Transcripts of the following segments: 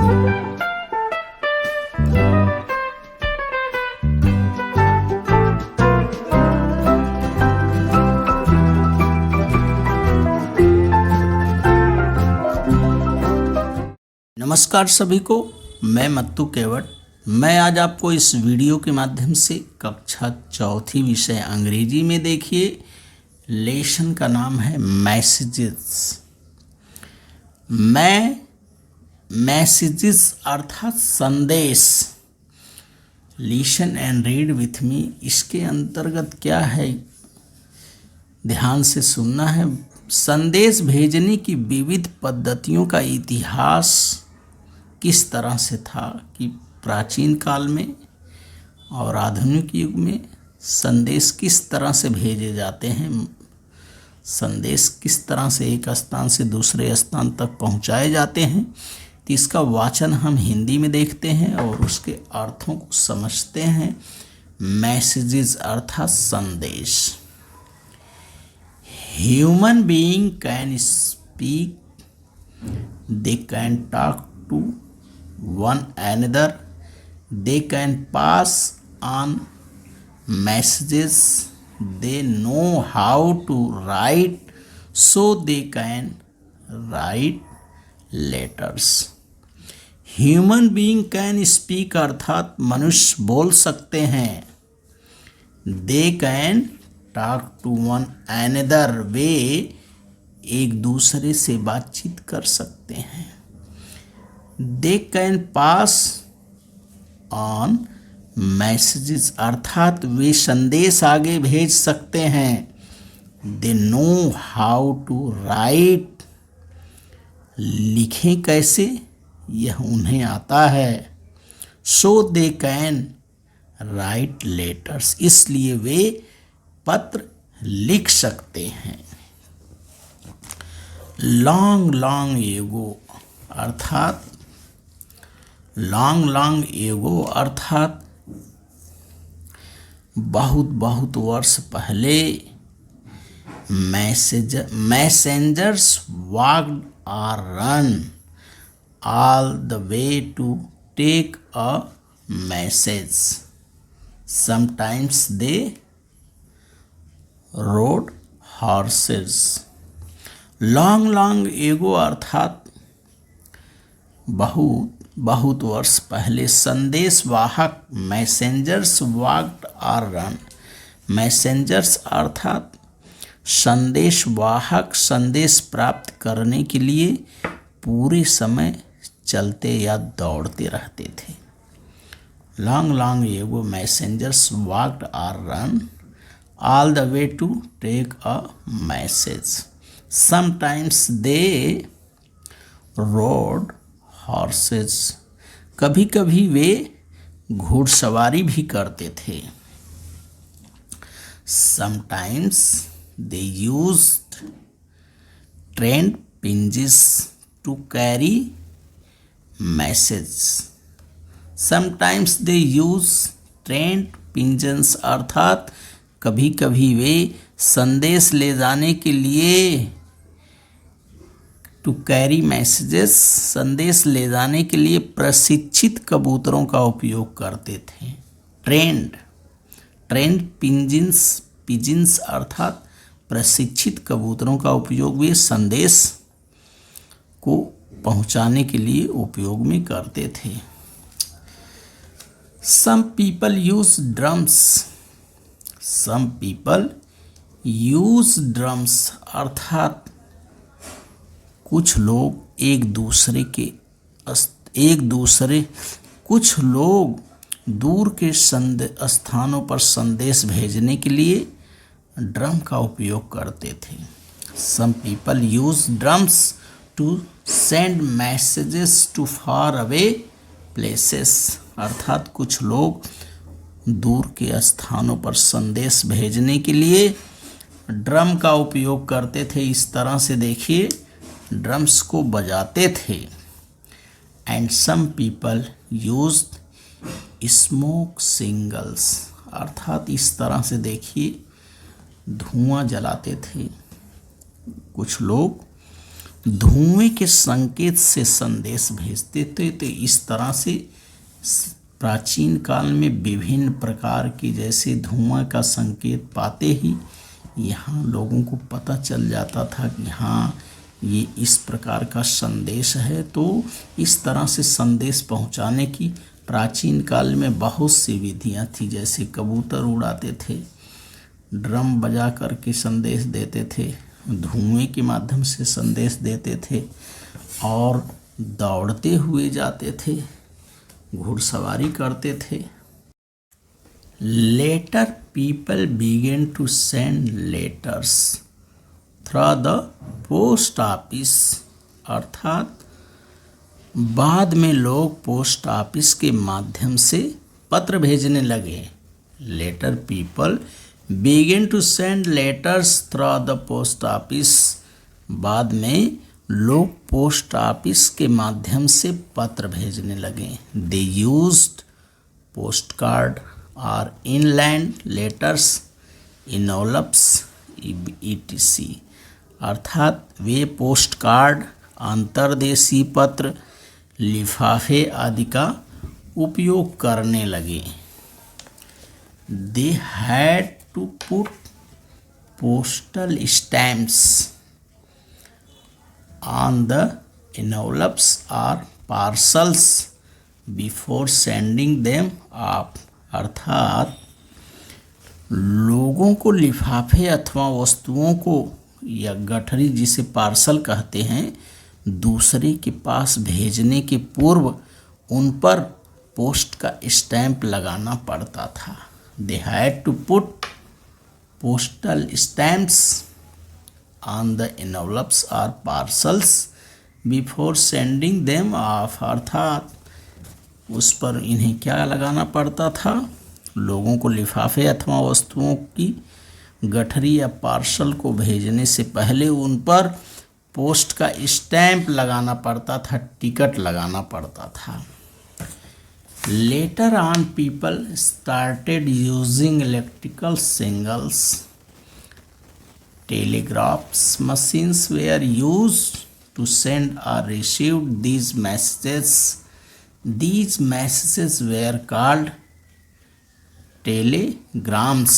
नमस्कार सभी को, मैं मत्तू केवट। मैं आज आपको इस वीडियो के माध्यम से कक्षा चौथी विषय अंग्रेजी में देखिए लेसन का नाम है मैसेजेस। मैसेजेस अर्थात संदेश। Listen and read with me. इसके अंतर्गत क्या है, ध्यान से सुनना है। संदेश भेजने की विविध पद्धतियों का इतिहास किस तरह से था कि प्राचीन काल में और आधुनिक युग में संदेश किस तरह से भेजे जाते हैं, संदेश किस तरह से एक स्थान से दूसरे स्थान तक पहुंचाए जाते हैं। तो इसका वाचन हम हिंदी में देखते हैं और उसके अर्थों को समझते हैं। मैसेजेस अर्थात संदेश। Human being can speak, they can talk to one another, they can pass on messages, they know how to write, so they can write letters. Human being can speak अर्थात मनुष्य बोल सकते हैं। They can talk to one another, वे एक दूसरे से बातचीत कर सकते हैं। They can pass on messages अर्थात वे संदेश आगे भेज सकते हैं। They know how to write, लिखें कैसे यह उन्हें आता है। So they can write letters, इसलिए वे पत्र लिख सकते हैं। लॉन्ग लॉन्ग एगो अर्थात लॉन्ग एगो अर्थात बहुत बहुत वर्ष पहले मैसेंजर्स वॉक्ड और run all the way to take a message, sometimes they rode horses. Long ago अर्थात बहुत वर्ष पहले संदेश वाहक मैसेंजर्स वॉक्ड और रन। मैसेंजर्स अर्थात संदेश वाहक संदेश प्राप्त करने के लिए पूरे समय चलते या दौड़ते रहते थे। लॉन्ग एगो मैसेंजर्स वॉक्ड और run all the way to take a message, sometimes they rode horses, कभी कभी वे घुड़सवारी भी करते थे। Sometimes they used trained pigeons to carry message, sometimes they use trained pigeons अर्थात कभी कभी वे संदेश ले जाने के लिए टू कैरी मैसेजेस, संदेश ले जाने के लिए प्रशिक्षित कबूतरों का उपयोग करते थे। ट्रेंड पिजिन्स अर्थात प्रशिक्षित कबूतरों का उपयोग वे संदेश को पहुंचाने के लिए उपयोग में करते थे। सम पीपल यूज ड्रम्स अर्थात कुछ लोग कुछ लोग दूर के स्थानों पर संदेश भेजने के लिए ड्रम का उपयोग करते थे। Some people use drums to send messages to far away places अर्थात कुछ लोग दूर के स्थानों पर संदेश भेजने के लिए ड्रम का उपयोग करते थे। इस तरह से देखिए ड्रम्स को बजाते थे। And some people used smoke signals अर्थात इस तरह से देखिए धुआं जलाते थे। कुछ लोग धुएं के संकेत से संदेश भेजते थे। तो इस तरह से प्राचीन काल में विभिन्न प्रकार के जैसे धुआं का संकेत पाते ही यहाँ लोगों को पता चल जाता था कि हाँ ये इस प्रकार का संदेश है। तो इस तरह से संदेश पहुँचाने की प्राचीन काल में बहुत सी विधियाँ थी। जैसे कबूतर उड़ाते थे, ड्रम बजा करके संदेश देते थे, धुएं के माध्यम से संदेश देते थे, और दौड़ते हुए जाते थे, घुड़सवारी करते थे। Later people began to send letters through the post office, अर्थात बाद में लोग पोस्ट ऑफिस के माध्यम से पत्र भेजने लगे। Later people began to send letters through the post office, बाद में लोग पोस्ट ऑफिस के माध्यम से पत्र भेजने लगे। दे यूज्ड पोस्ट कार्ड और इनलैंड लेटर्स, इनवलप्स, etc, अर्थात वे पोस्ट कार्ड, अंतर्देशीय पत्र, लिफाफे आदि का उपयोग करने लगे। They had to put postal stamps on the envelopes or parcels before sending them off, अर्थात लोगों को लिफाफे अथवा वस्तुओं को या गठरी जिसे पार्सल कहते हैं दूसरे के पास भेजने के पूर्व उन पर पोस्ट का स्टैंप लगाना पड़ता था। They had to put postal stamps on the envelopes or parcels before sending them off, अर्थात उस पर इन्हें क्या लगाना पड़ता था, लोगों को लिफाफे अथवा वस्तुओं की गठरी या पार्सल को भेजने से पहले उन पर पोस्ट का स्टैंप लगाना पड़ता था, टिकट लगाना पड़ता था। Later on people started using electrical signals. Telegraphs machines were used to send or receive these messages. These messages were called telegrams.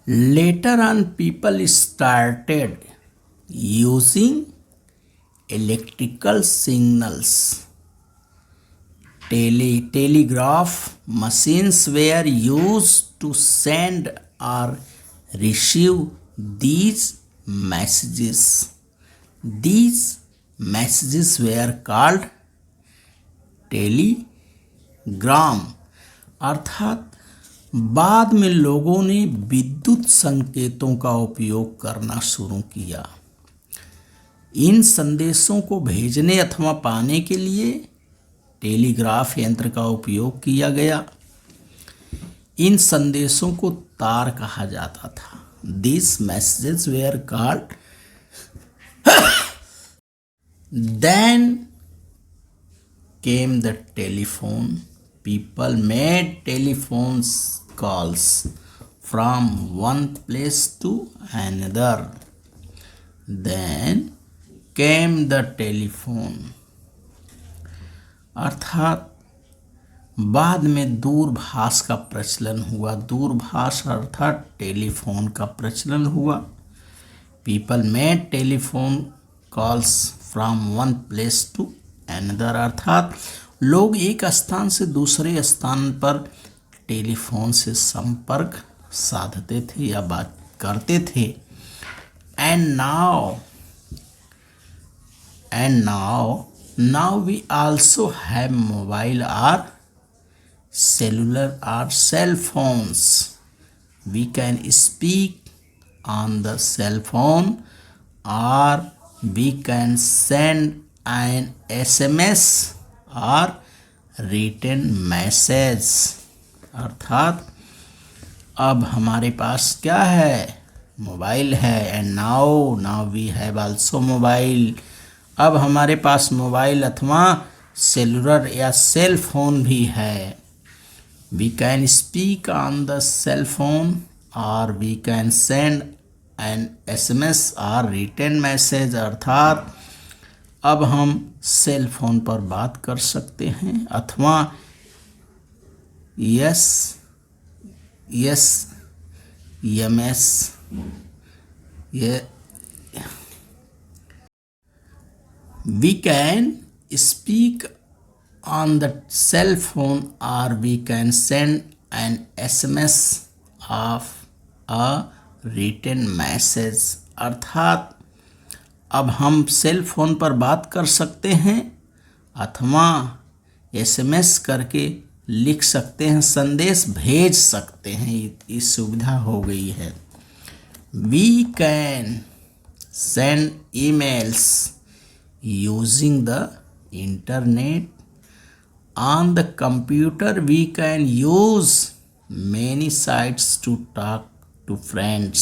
Later on, people started using electrical signals. Telegraph machines were used to send or receive these messages. These messages were called Telegram, अर्थात बाद में लोगों ने विद्युत संकेतों का उपयोग करना शुरू किया। इन संदेशों को भेजने अथवा पाने के लिए टेलीग्राफ यंत्र का उपयोग किया गया। इन संदेशों को तार कहा जाता था। These messages were called Then came the telephone. People made telephone calls from one place to another. Then came the telephone. अर्थात बाद में दूरभाष का प्रचलन हुआ। दूरभाष अर्थात टेलीफोन का प्रचलन हुआ। People made telephone calls from one place to another, अर्थात लोग एक स्थान से दूसरे स्थान पर टेलीफोन से संपर्क साधते थे या बात करते थे। And now we also have mobile और cellular or cell phones. We can speak on the cell phone or we can send an SMS or written message. अर्थात अब हमारे पास क्या है, मोबाइल है। And now we have also mobile, अब हमारे पास मोबाइल अथवा सेलुलर या सेल फोन भी है। We can speak on the cell phone or we can send and SMS और रिटन मैसेज, अर्थात अब हम सेल फोन पर बात कर सकते हैं अथवा SMS we can speak on the cell phone or we can send an SMS of a written message, अर्थात अब हम सेल फोन पर बात कर सकते हैं अथवा SMS करके लिख सकते हैं, संदेश भेज सकते हैं। ये सुविधा हो गई है। We can send emails using the internet. On the computer we can use many sites to talk to friends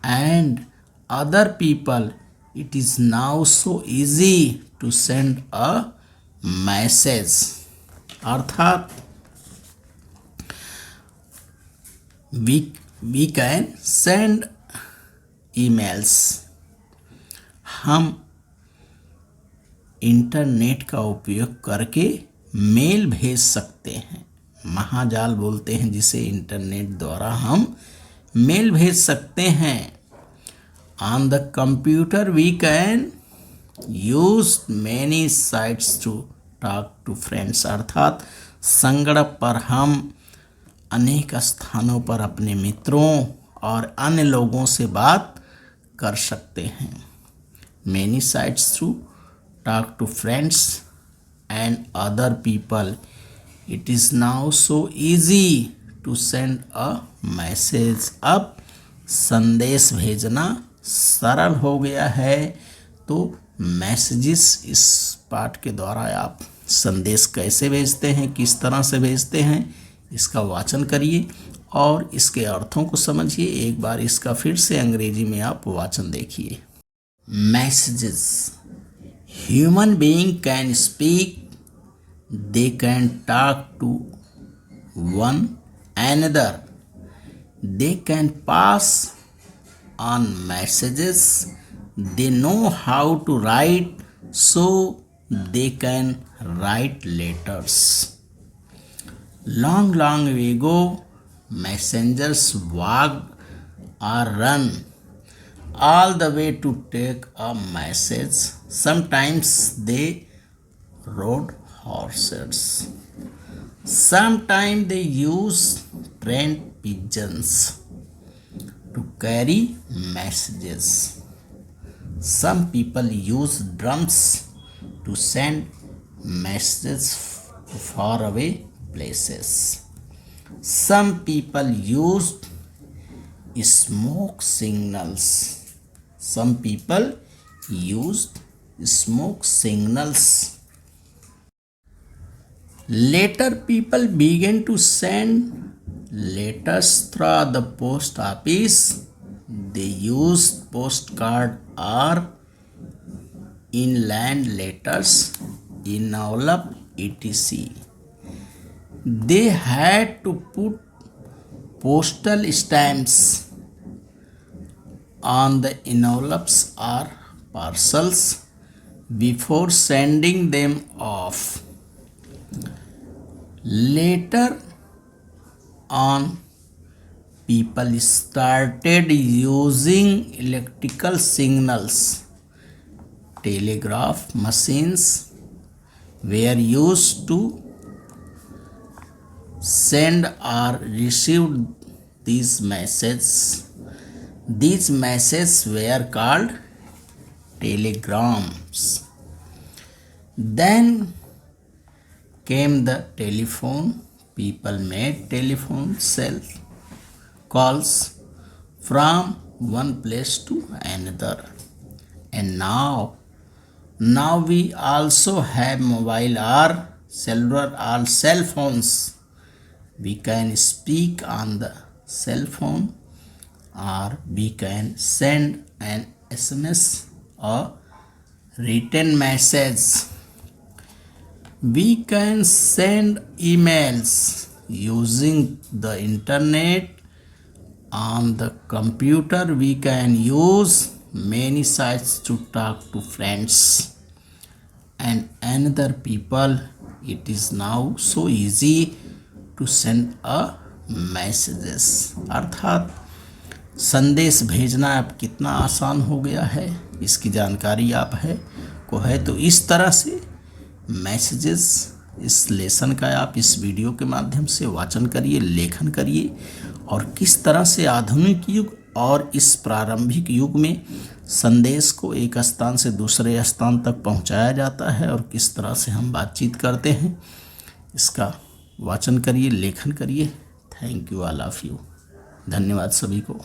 and other people. It is now so easy to send a message, अर्थात we can send emails, हम internet का उपयोग करके mail भेज सकते हैं। महाजाल बोलते हैं जिसे, इंटरनेट द्वारा हम मेल भेज सकते हैं। On the computer we can use many sites to talk to friends, अर्थात संगणक पर हम अनेक स्थानों पर अपने मित्रों और अन्य लोगों से बात कर सकते हैं। Many sites to talk to friends and other people. It is now so easy to send a message. अब संदेश भेजना सरल हो गया है। तो मैसेजेस, इस पाठ के द्वारा आप संदेश कैसे भेजते हैं, किस तरह से भेजते हैं, इसका वाचन करिए और इसके अर्थों को समझिए। एक बार इसका फिर से अंग्रेजी में आप वाचन देखिए। Messages, human being can speak, they can talk to one another, they can pass on messages, they know how to write, so they can write letters. Long ago messengers walked or run all the way to take a message. Sometimes they rode horses. Sometimes they used trained pigeons to carry messages. Some people use drums to send messages to faraway places. Some people used smoke signals. Some people used smoke signals. Later people began to send letters through the post office. They used postcard or inland letters, envelope, etc. They had to put postal stamps on the envelopes or parcels before sending them off. Later on, people started using electrical signals. Telegraph machines were used to send or receive these messages. These messages were called telegrams. Then came the telephone. People made telephone cell calls from one place to another. And now we also have mobile or cellular or cell phones. We can speak on the cell phone or we can send an SMS or written message. We can send emails using the internet On the computer we can use many sites to talk to friends and another people. It is now so easy to send a messages. अर्थात संदेश भेजना अब कितना आसान हो गया है, इसकी जानकारी आप है तो इस तरह से मैसेजेस इस लेसन का आप इस वीडियो के माध्यम से वाचन करिए, लेखन करिए और किस तरह से आधुनिक युग और इस प्रारंभिक युग में संदेश को एक स्थान से दूसरे स्थान तक पहुंचाया जाता है और किस तरह से हम बातचीत करते हैं, इसका वाचन करिए, लेखन करिए। Thank you all of you. धन्यवाद सभी को।